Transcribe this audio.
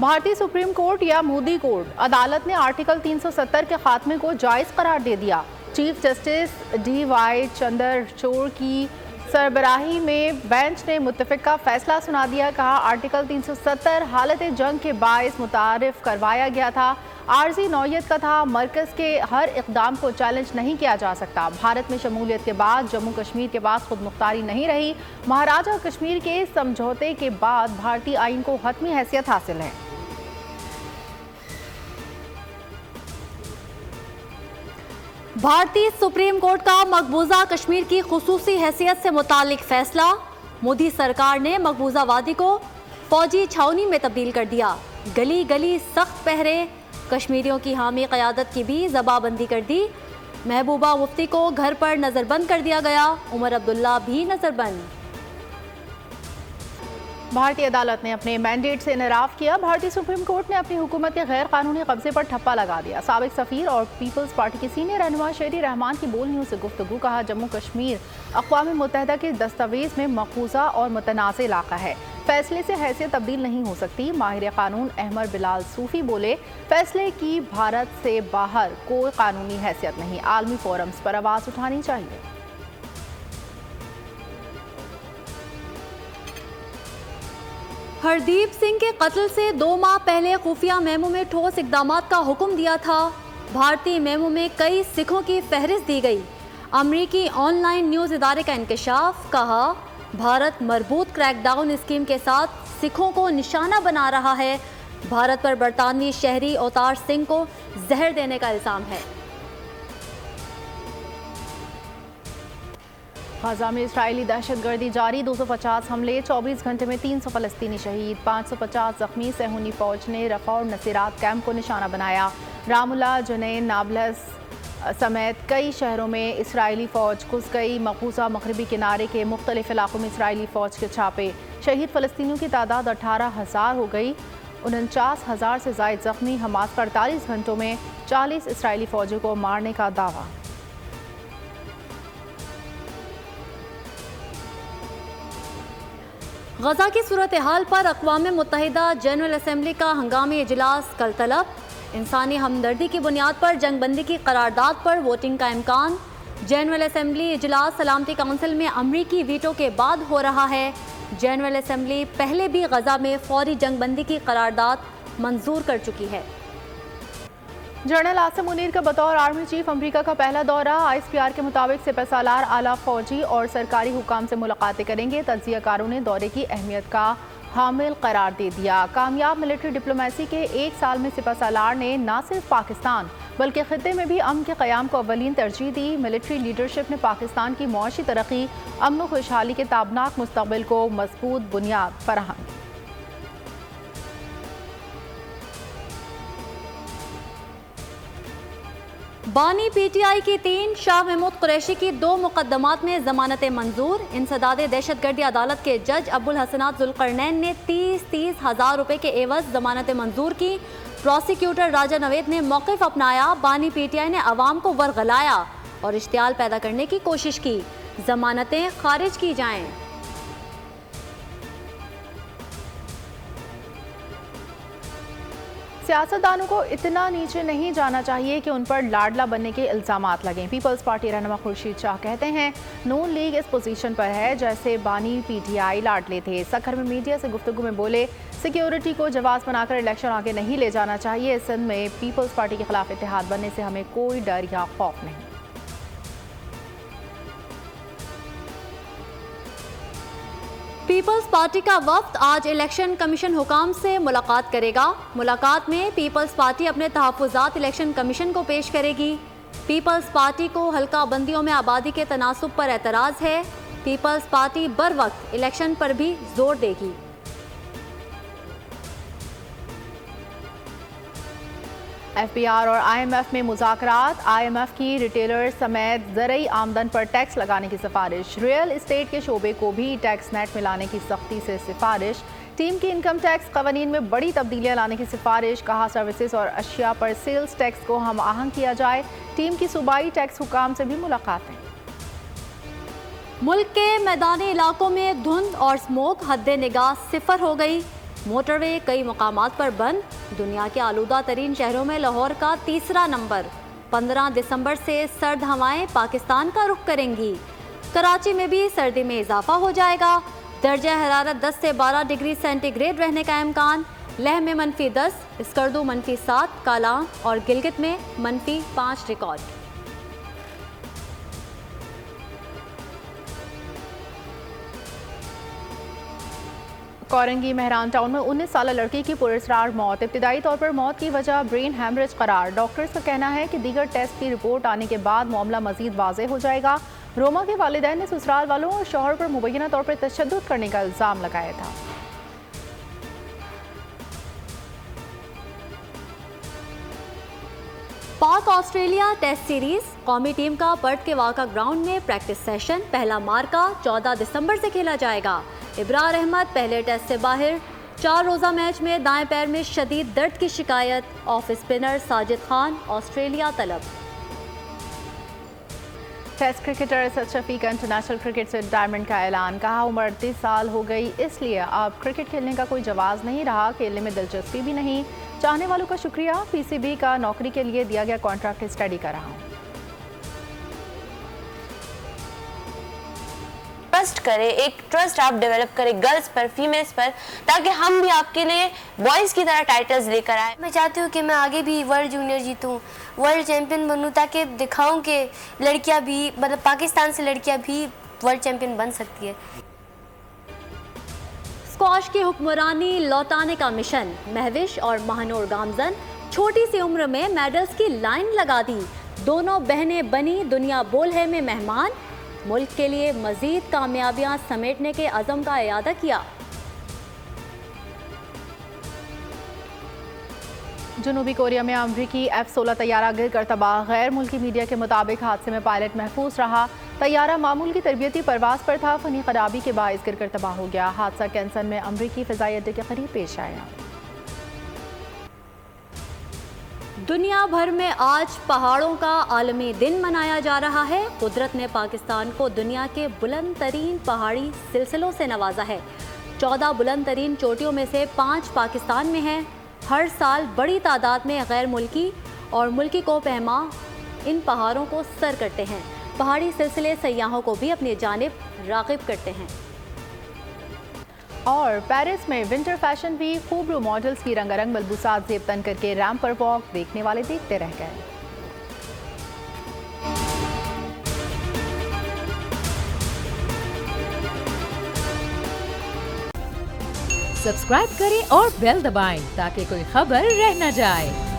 भारतीय supreme court या Modi court, अदालत ने आर्टिकल 370 के खात्मे को जायज करार दे दिया। चीफ जस्टिस DY चंद्रचूड़ की सरबराही में बेंच ने मुत्तफिका फैसला सुना दिया। कहा, आर्टिकल 370 हालत जंग के बायस मुतारिफ करवाया गया था, आर्जी नौयत का था, मरकज़ के हर इक़दाम को चैलेंज नहीं किया जा सकता। भारत में शमूलियत के बाद जम्मू कश्मीर के पास खुद मुख्तारी नहीं रही। महाराजा कश्मीर के समझौते के बाद भारतीय आइन को हतमी हैसियत हासिल है। भारतीय सुप्रीम कोर्ट का मकबूजा कश्मीर की खुसूसी हैसियत से मुतालिक फैसला। मोदी सरकार ने मकबूजा वादी को फौजी छावनी में तब्दील कर दिया। गली गली सख्त पहरे, कश्मीरियों की हामी क़यादत की भी जबाबंदी कर दी। महबूबा मुफ्ती को घर पर नज़रबंद कर दिया गया, उमर अब्दुल्ला भी नज़रबंद। भारतीय अदालत ने अपने मैंडेट से इनराफ किया। भारतीय सुप्रीम कोर्ट ने अपनी हुकूमत के गैर कानूनी कब्जे पर ठप्पा लगा दिया। साबिक सफ़ीर और पीपल्स पार्टी के सीनियर रहनुमा शेरी रहमान की बोल न्यूज़ से गुफ्तगू। कहा, जम्मू कश्मीर अक़वाम मुत्तहिदा के दस्तावेज़ में मक़बूजा और मुतनाज़ इलाका है, फैसले से हैसियत तब्दील नहीं हो सकती। माहिर कानून अहमद बिलाल सूफ़ी बोले, फैसले की भारत से बाहर कोई कानूनी हैसियत नहीं, आलमी फोरम्स पर आवाज़ उठानी चाहिए। हरदीप सिंह के कत्ल से 2 माह पहले खुफिया मेमो में ठोस इक़दामात का हुक्म दिया था। भारतीय मेमो में कई सिखों की फहरिस्त दी गई। अमरीकी ऑनलाइन न्यूज़ इदारे का इंकशाफ। कहा, भारत मरबूत क्रैकडाउन स्कीम के साथ सिखों को निशाना बना रहा है। भारत पर बरतानवी शहरी अवतार सिंह को जहर देने का इल्ज़ाम है। गाज़ा में इस्राएली दहशतगर्दी जारी, 250 हमले, 24 घंटे में 300 फ़लस्तीनी शहीद, 550 जख्मी। सहूनी फ़ौज ने रफ़ा और नसीरात कैंप को निशाना बनाया। रामुल्ला, जुनैन, नाबलस समेत कई शहरों में इसराइली फ़ौज घुस गई। मकबूजा मगरबी किनारे के मुख्तलिफ इलाकों में इसराइली फ़ौज के छापे। शहीद फ़लस्तीनियों की तादाद 18,000 हो गई। 49,000 से ज़ायद जख्मी। हमास का 48 घंटों में 40 इसराइली फ़ौजियों को मारने का दावा। गजा की सूरत हाल पर अक़वाम मुत्तहिदा जनरल असम्बली का हंगामी इजलास कल तलब। इंसानी हमदर्दी की बुनियाद पर जंगबंदी की करारदाद पर वोटिंग का इम्कान। जनरल असम्बली इजलास सलामती काउंसिल में अमरीकी वीटो के बाद हो रहा है। जनरल असम्बली पहले भी गजा में फौरी जंगबंदी की करारदाद मंजूर कर चुकी है। जनरल आसिम मुनीर का बतौर आर्मी चीफ अमेरिका का पहला दौरा। ISPR के मुताबिक सिपहसालार आला फौजी और सरकारी हुकाम से मुलाकातें करेंगे। तज्ज़ियाकारों ने दौरे की अहमियत का हामिल करार दे दिया। कामयाब मिलिट्री डिप्लोमेसी के 1 साल में सिपहसालार ने न सिर्फ पाकिस्तान बल्कि खित्ते में भी अमन के क़याम को अव्वलीन तरजीह दी। मिलिट्री लीडरशिप ने पाकिस्तान की मुआशी तरक्की, अमन व खुशहाली के ताबनाक मुस्तक़बिल को मजबूत बुनियाद फराहम की। बानी PTI की 3, शाह महमूद कुरैशी की 2 मुकदमात में जमानत मंजूर। इंसदाद दहशतगर्दी अदालत के जज अबुल हसनात जुल्करनैन ने 30 हज़ार रुपये के एवज जमानत मंजूर की। प्रोसिक्यूटर राजा नवेद ने मौक़िफ़ अपनाया। बानी PTI ने अवाम को वर्गलाया और इश्तियाल पैदा करने की कोशिश की। जमानतें खारिज की जाएं। सियासतदानों को इतना नीचे नहीं जाना चाहिए कि उन पर लाडला बनने के इल्ज़ामात लगें। पीपल्स पार्टी रहनुमा खुर्शीद शाह कहते हैं, नून लीग इस पोजीशन पर है जैसे बानी PTI लाडले थे। सखर में मीडिया से गुफ्तगू में बोले, सिक्योरिटी को जवाब बनाकर इलेक्शन आगे नहीं ले जाना चाहिए। सिंध में पीपल्स पार्टी के खिलाफ इत्तेहाद बनने से हमें कोई डर या खौफ नहीं। पीपल्स पार्टी का वफ्द आज इलेक्शन कमीशन हुकाम से मुलाकात करेगा। मुलाकात में पीपल्स पार्टी अपने तहफ़्फ़ुज़ात इलेक्शन कमीशन को पेश करेगी। पीपल्स पार्टी को हल्का बंदियों में आबादी के तनासुब पर एतराज़ है। पीपल्स पार्टी बर वक्त इलेक्शन पर भी जोर देगी। FBR और IMF में मुज़ाकरात। IMF की रिटेलर समेत ज़रई आमदन पर टैक्स लगाने की सिफारिश। रियल इस्टेट के शोबे को भी टैक्स नेट में लाने की सख्ती से सिफारिश। टीम की इनकम टैक्स कवानीन में बड़ी तब्दीलियां लाने की सिफारिश। कहा, सर्विसेज और अशिया पर सेल्स टैक्स को हम आहंग किया जाए। टीम की सूबाई टैक्स हुकाम से भी मुलाकातें। मुल्क के मैदानी इलाकों में धुंध और स्मोक हद निगाह 0 हो गई। मोटरवे कई मुकामात पर बंद। दुनिया के आलूदा तरीन शहरों में लाहौर का तीसरा नंबर। 15 दिसंबर से सर्द हवाएं पाकिस्तान का रुख करेंगी। कराची में भी सर्दी में इजाफा हो जाएगा। दर्जा हरारत 10 से 12 डिग्री सेंटीग्रेड रहने का इम्कान। लेह में -10, स्कर्दू -7, कालां और गिलगित में -5 रिकॉर्ड। कोरंगी मेहरान टाउन में 19 साल लड़की की पुरस्कार मौत। इब्तिदाई तौर पर मौत की वजह ब्रेन हैमरेज करार। डॉक्टर्स का कहना है कि दीगर टेस्ट की रिपोर्ट आने के बाद मामला मजीद वाज़ेह हो जाएगा। रोमा के वालिदैन ने ससुराल वालों और शौहर पर मुबैना तौर पर तशद्दुद करने का इल्ज़ाम लगाया था। पाक ऑस्ट्रेलिया टेस्ट सीरीज कौमी टीम का पर्थ के वाका ग्राउंड में प्रैक्टिस सेशन। पहला मार्का 14 दिसंबर से खेला जाएगा। इब्रार अहमद पहले टेस्ट से बाहर। 4 रोज़ा मैच में दाएं पैर में शदीद दर्द की शिकायत। Off spinner Sajid Khan Australia तलब। टेस्ट क्रिकेटर असद शफी का इंटरनेशनल क्रिकेट से रिटायरमेंट का ऐलान। कहा, उम्र 38 साल हो गई, इसलिए अब क्रिकेट खेलने का कोई जवाब नहीं रहा। खेलने में दिलचस्पी भी नहीं। चाहने वालों का शुक्रिया। पीसीबी का नौकरी के लिए दिया गया कॉन्ट्रैक्ट स्टडी कर रहा हूँ। ट्रस्ट करें, एक ट्रस्ट आप डेवलप करें गर्ल्स पर, फीमेल्स पर, ताकि हम भी आपके लिए बॉयज़ की तरह टाइटल्स लेकर आए। मैं चाहती हूँ कि मैं आगे भी वर्ल्ड जूनियर जीतूँ, वर्ल्ड चैंपियन बनूँ, ताकि दिखाऊँ कि लड़कियाँ भी, मतलब पाकिस्तान से लड़कियाँ भी वर्ल्ड चैंपियन बन सकती है। स्क्वाश की हुक्मरानी लौटाने का मिशन। महविश और महानूर गामजन छोटी सी उम्र में मेडल्स की लाइन लगा दी। दोनों बहनें बनी दुनिया बोल है में मेहमान। मुल्क के लिए मजीद कामयाबियां समेटने के अज़म का इयादा किया। जनूबी कोरिया में अमरीकी F-16 तैयारा गिर कर तबाह। गैर मुल्की मीडिया के मुताबिक हादसे में पायलट महफूज रहा। तैयारा मामूल की तरबियती परवाज पर था। फनी खराबी के बायस गिर कर तबाह हो गया। हादसा कैंसन में अमरीकी फ़िज़ाई अड्डे के करीब पेश आया। दुनिया भर में आज पहाड़ों का आलमी दिन मनाया जा रहा है। कुदरत ने पाकिस्तान को दुनिया के बुलंद तरीन पहाड़ी सिलसिलों से नवाजा है। 14 बुलंद तरीन चोटियों में से 5 पाकिस्तान में हैं। हर साल बड़ी तादाद में गैर मुल्की और मुल्की को पहमा इन पहाड़ों को सर करते हैं। पहाड़ी सिलसिले सयाहों को भी अपनी जानिब राग़िब करते हैं। और पेरिस में विंटर फैशन वीक, खूबरू मॉडल्स की रंगारंग मलबूसात जेब तन करके रैंप पर वॉक। देखने वाले देखते रह गए। सब्सक्राइब करें और बेल दबाएं ताकि कोई खबर रह न जाए।